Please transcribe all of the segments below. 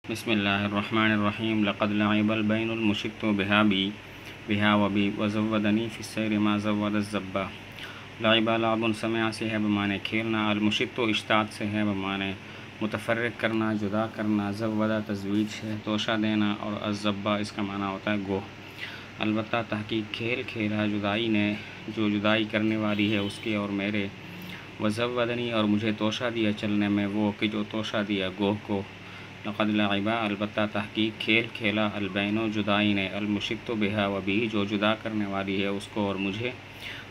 بسم اللہ الرحمن الرحیم لقد لعب البین المشط بها وبی وزودنی فی السیر ما زود الزبا۔ لعب لعب سمع سے ہے بمعنی کھیلنا، المشط اشتاط سے ہے بمعنی متفرق کرنا، جدا کرنا، زودہ تزویج ہے توشہ دینا، اور الزبا اس کا معنی ہوتا ہے گوہ۔ البتہ تحقیق کھیل کھیلا جدائی نے جو جدائی کرنے والی ہے اس کے اور میرے، وزودنی اور مجھے توشہ دیا چلنے میں وہ کہ جو توشہ دیا گوہ کو۔ لقد لعب البتہ تحقیق کھیل کھیلا، البین جدائی نے، المشط بها وبی جو جدا کرنے والی ہے اس کو اور مجھے،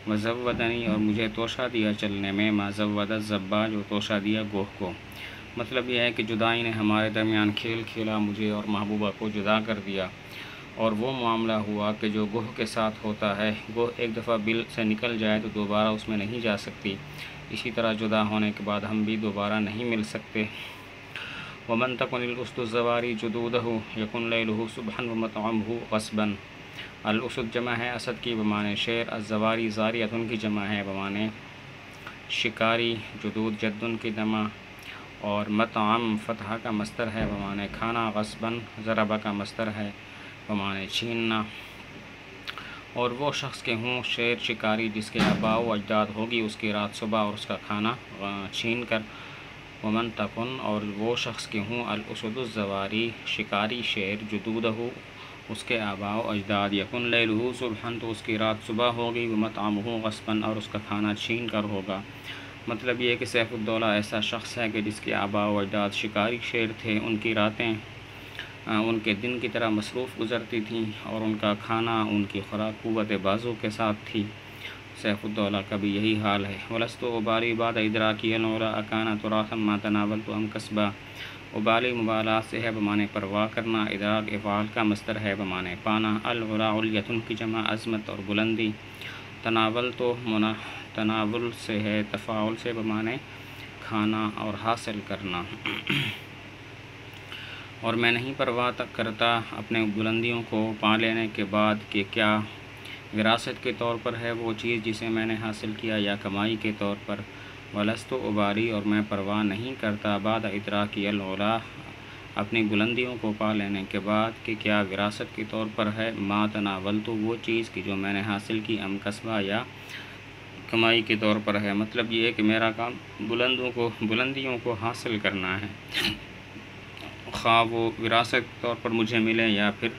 وزودنی اور مجھے توشہ دیا چلنے میں، ما زود الزبا جو توشہ دیا گوہ کو۔ مطلب یہ ہے کہ جدائی نے ہمارے درمیان کھیل کھیلا، مجھے اور محبوبہ کو جدا کر دیا، اور وہ معاملہ ہوا کہ جو گوہ کے ساتھ ہوتا ہے، گوہ ایک دفعہ بل سے نکل جائے تو دوبارہ اس میں نہیں جا سکتی، اسی طرح جدا ہونے کے بعد ہم بھی دوبارہ نہیں مل سکتے۔ ومن تکن الاسد الزواری جدودہ یکن لیلہ صبحا ومطعمہ غصبا۔ الاسد جمع ہے اسد کی بمعنی شیر، الزواری زاریتن کی جمع ہے بمعنی شکاری، جدود جدن کی جمع، اور مطعم فتح کا مصدر ہے بمعنی کھانا، غصبا ضربہ کا مصدر ہے بمعنی چھیننا۔ اور وہ شخص کے ہوں شیر شکاری جس کے آباء و اجداد ہوگی اس کی رات صبح اور اس کا کھانا چھین کر۔ ومن تکن اور وہ شخص کے ہوں الاسد الزواری شکاری شیر، جدودہ اس کے آباء و اجداد، یکن لیلہ صبحا تو اس کی رات صبح ہوگی، ومطعمہ غصبا اور اس کا کھانا چھین کر ہوگا۔ مطلب یہ ہے کہ سیف الدولہ ایسا شخص ہے کہ جس کے آباء و اجداد شکاری شیر تھے، ان کی راتیں ان کے دن کی طرح مصروف گزرتی تھیں، اور ان کا کھانا ان کی خوراک قوت بازو کے ساتھ تھی۔ سیف الدولہ کا بھی یہی حال ہے۔ ولست ابالی بعد ادراکی العلا اکان تراثا ما تناولت ام کسبا۔ ابالی مبالات سے ہے بمعنی پرواہ کرنا، ادراک افعال کا مصدر ہے بمعنی پانا، العلا علیتن کی جمع عظمت اور بلندی، تناول سے ہے تفاعل سے بمعنی کھانا اور حاصل کرنا۔ اور میں نہیں پرواہ کرتا اپنے بلندیوں کو پا لینے کے بعد کہ کیا وراثت کے طور پر ہے وہ چیز جسے میں نے حاصل کیا یا کمائی کے طور پر۔ ولست ابالی اور میں پرواہ نہیں کرتا بعد ادراکی العلا اپنی بلندیوں کو پا لینے کے بعد کہ کیا وراثت کے طور پر ہے، ما تناولت وہ چیز کہ جو میں نے حاصل کی، ام کسبہ یا کمائی کے طور پر ہے۔ مطلب یہ ہے کہ میرا کام بلندیوں کو حاصل کرنا ہے، خواہ وہ وراثت کے طور پر مجھے ملے یا پھر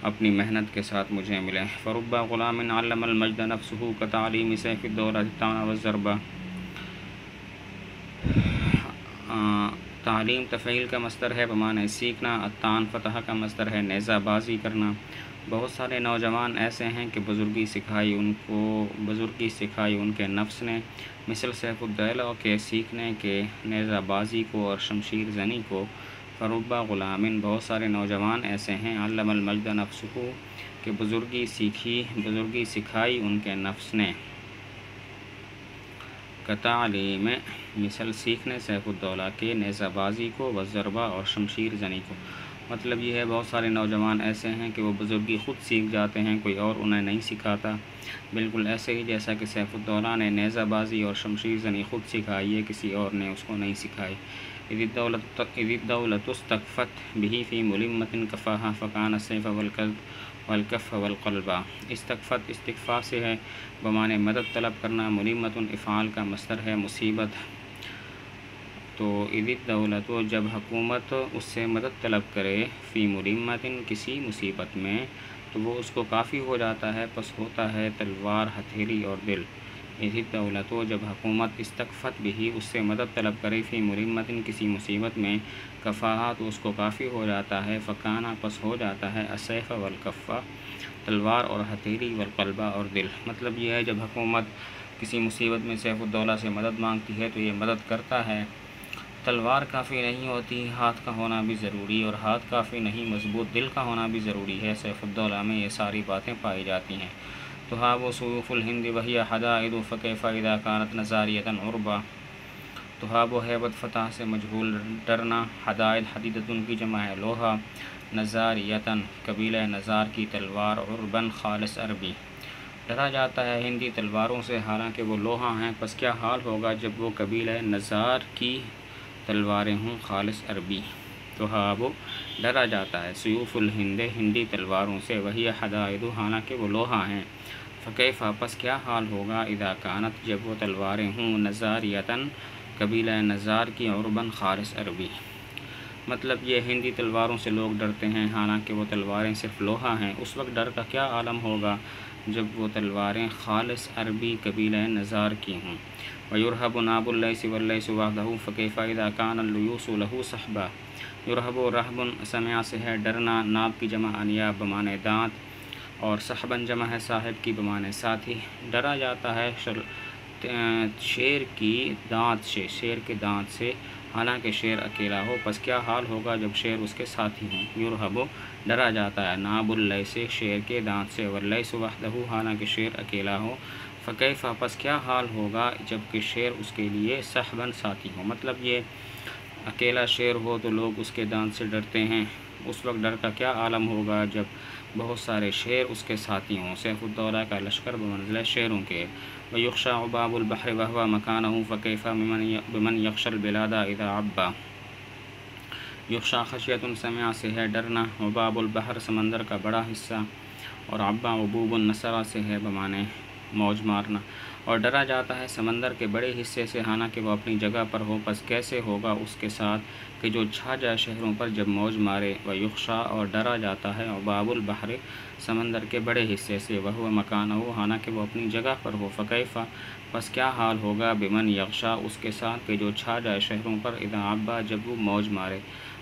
اپنی محنت کے ساتھ مجھے ملے۔ فرب غلام علم المجد نفسہ کتعلیم سیف الدولہ الطعن والضربہ۔ تعلیم تفعیل کا مصدر ہے بمعنی سیکھنا، الطعن فتح کا مصدر ہے نیزہ بازی کرنا۔ بہت سارے نوجوان ایسے ہیں کہ بزرگی سکھائی ان کے نفس نے، مثل سیف الدولہ کے سیکھنے کے نیزہ بازی کو اور شمشیر زنی کو۔ فرب غلام بہت سارے نوجوان ایسے ہیں، علم المجد نفسہ کہ بزرگی سکھائی ان کے نفس نے، کتعلیم مثل سیکھنے سیف الدولہ کے نیزہ بازی کو، والضربہ اور شمشیر زنی کو۔ مطلب یہ ہے بہت سارے نوجوان ایسے ہیں کہ وہ بزرگی خود سیکھ جاتے ہیں، کوئی اور انہیں نہیں سکھاتا، بالکل ایسے ہی جیسا کہ سیف الدولہ نے نیزہ بازی اور شمشیر زنی خود سکھائی ہے، کسی اور نے اس کو نہیں سکھائی۔ اذ الدولة استکفت به فی ملمۃ کفاها فکان السیف والکف والقلب۔ استکفت استکفاء سے ہے بمعنی مدد طلب کرنا، ملمۃ افعال کا مصدر ہے مصیبت۔ تو اذ الدولة جب حکومت اس سے مدد طلب کرے، فی ملمۃ کسی مصیبت میں، تو وہ اس کو کافی ہو جاتا ہے، پس ہوتا ہے تلوار، ہتھیلی اور دل۔ اذ الدولة جب حکومت استکفت بھی اس سے مدد طلب کرے، فی ملمۃ کسی مصیبت میں، کفاہا تو اس کو کافی ہو جاتا ہے، فکانا پس ہو جاتا ہے، السیف والکف تلوار اور ہتھیلی، والقلب اور دل۔ مطلب یہ ہے جب حکومت کسی مصیبت میں سیف الدولہ سے مدد مانگتی ہے تو یہ مدد کرتا ہے، تلوار کافی نہیں ہوتی، ہاتھ کا ہونا بھی ضروری، اور ہاتھ کافی نہیں مضبوط دل کا ہونا بھی ضروری ہے۔ سیف الدولہ میں یہ ساری باتیں پائی جاتی ہیں۔ تہاب سیوف الہند وہی حدائد فکیف اذا کانت نزاریۃ عربا۔ تہاب ہیبت فتح سے مجہول ڈرنا، حدائد حدیدۃ کی جمع ہے لوہا، نزاریۃ قبیلہ نزار کی تلوار، عرباً خالص عربی۔ ڈرا جاتا ہے ہندی تلواروں سے حالانکہ وہ لوہا ہیں، پس کیا حال ہوگا جب وہ قبیلہ نزار کی تلواریں ہوں خالص عربی۔ تہاب ڈرا جاتا ہے، سیوف الہند ہندی تلواروں سے، وہی حدائد حالانکہ وہ لوہا ہیں، فکیف پس کیا حال ہوگا اذا کانت جب وہ تلواریں ہوں، نزاریتاً قبیلہ نزار کی، عرباً خالص عربی۔ مطلب یہ ہندی تلواروں سے لوگ ڈرتے ہیں حالانکہ وہ تلواریں صرف لوہا ہیں، اس وقت ڈر کا کیا عالم ہوگا جب وہ تلواریں خالص عربی قبیلہ نزار کی ہوں۔ وَيُرْهَبُ نَابُ اللَّيْثِ وَاللَّيْثُ وَحْدَهُ فَكَيْفَ إِذَا كَانَ اللُّيُوثُ لَهُ صَحْبًا۔ یرہب رہب سمع سے ہے ڈرنا، ناب کی جمع انیاب بمانے دانت، اور صحباً جمع ہے صاحب کی بمانے ساتھی۔ ڈرا جاتا ہے شیر کی دانت سے، شیر کے دانت سے، حالانکہ شیر اکیلا ہو، پس کیا حال ہوگا جب شیر اس کے ساتھی ہوں۔ یرہب ڈرا جاتا ہے، ناب اللیث شیر کے دانت سے، واللیث وحدہ حالانکہ شیر اکیلا ہو، فکیف پس کیا حال ہوگا جب کہ شیر اس کے لیے صحباً ساتھی ہو۔ مطلب یہ اکیلا شیر ہو تو لوگ اس کے دانت سے ڈرتے ہیں، اس وقت ڈر کا کیا عالم ہوگا جب بہت سارے شیر اس کے ساتھی ہوں۔ سیف الدولہ کا لشکر بمنزلہ شیروں کے۔ وَيُخْشَى عُبَابُ الْبَحْرِ وَهُوَ مَكَانَهُ فَكَيْفَ بِمَنْ يَخْشَى الْبِلَادَ إِذَا عَبَّى۔ یخشا خشیۃ سمع سے ہے ڈرنا، عباب البحر سمندر کا بڑا حصہ، اور عبا عبوب النصرہ سے ہے بمانے موج مارنا، اور ڈرا جاتا ہے سمندر کے بڑے حصے سے حالانکہ وہ اپنی جگہ پر ہو، پس کیسے ہوگا اس کے ساتھ کہ جو چھا جائے شہروں پر جب موج مارے۔ ویخشا اور ڈرا جاتا ہے عباب البحر سمندر کے بڑے حصے سے، وہو مکانہ حالانکہ وہ اپنی جگہ پر ہو، فکیف پس کیا حال ہوگا بمن یغشا اس کے ساتھ کہ جو چھا جائے شہروں پر، اذا عبا جب وہ موج مارے۔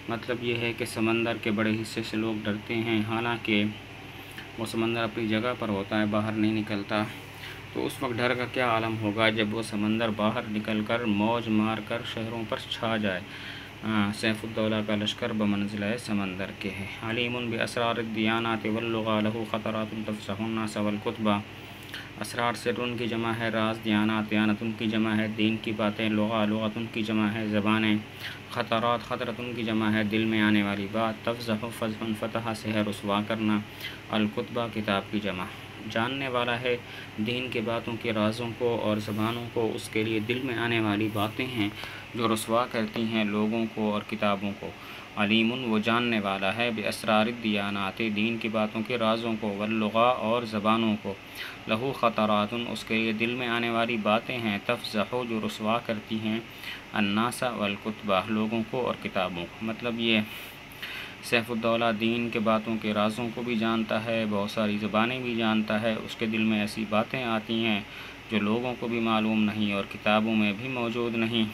مطلب یہ ہے کہ سمندر کے بڑے حصے سے لوگ ڈرتے ہیں حالانکہ وہ سمندر اپنی جگہ پر ہوتا ہے، باہر نہیں نکلتا، تو اس وقت ڈر کا کیا عالم ہوگا جب وہ سمندر باہر نکل کر موج مار کر شہروں پر چھا جائے۔ سیف الدولہ کا لشکر بمنزلہ سمندر کے ہے۔ علیم باسرار الدیانات واللغا لہ خطرات تفصح الناس والکتبہ۔ اسرار سر ان کی جمع ہے راز، دیانات دیانت ان کی جمع ہے دین کی باتیں، لغا لغت ان کی جمع ہے زبانیں، خطرات خطرت ان کی جمع ہے دل میں آنے والی بات، تفضح فضح فتح سے ہے رسوا کرنا، الکتبہ کتاب کی جمع۔ جاننے والا ہے دین کے باتوں کے رازوں کو اور زبانوں کو، اس کے لیے دل میں آنے والی باتیں ہیں جو رسوا کرتی ہیں لوگوں کو اور کتابوں کو۔ علیم وہ جاننے والا ہے باسرار الدیانات دین کی باتوں کے رازوں کو، واللغا اور زبانوں کو، لہو خطرات اس کے لیے دل میں آنے والی باتیں ہیں، تفضح جو رسوا کرتی ہیں، الناس والکتبہ لوگوں کو اور کتابوں کو۔ مطلب یہ سیف الدولہ دین کے باتوں کے رازوں کو بھی جانتا ہے، بہت ساری زبانیں بھی جانتا ہے، اس کے دل میں ایسی باتیں آتی ہیں جو لوگوں کو بھی معلوم نہیں اور کتابوں میں بھی موجود نہیں۔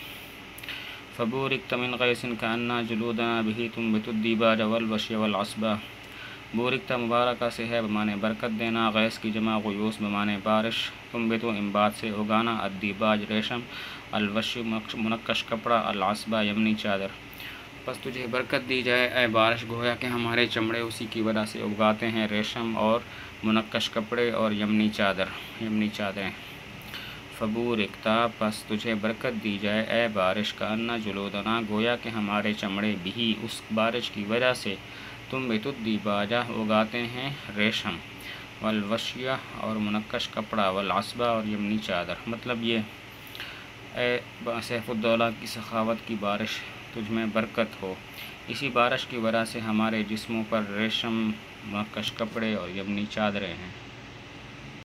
فبورکت من غیث کأن جلودنا به تنبت الدیباج والوشی والعصبہ۔ بورکت مبارکہ سے ہے بمانے برکت دینا، غیث کی جمع غیوث بمانے بارش، تنبت انبات سے اگانا، الدیباج ریشم، الوشی منقش کپڑا، العصبہ یمنی چادر۔ پس تجھے برکت دی جائے اے بارش، گویا کہ ہمارے چمڑے اسی کی وجہ سے اگاتے ہیں، ریشم اور منقش کپڑے اور یمنی چادریں۔ فبورکتا پس تجھے برکت دی جائے اے بارش، کأن جلودنا گویا کہ ہمارے چمڑے بھی اس بارش کی وجہ سے، تنبت الدیباجہ اگاتے ہیں ریشم، والوشیہ اور منقش کپڑا، والعصبہ اور یمنی چادر۔ مطلب یہ اے سیف الدولہ کی سخاوت کی بارش، تجھ میں برکت ہو، اسی بارش کی وجہ سے ہمارے جسموں پر ریشم، منقش کپڑے اور یمنی چادریں ہیں۔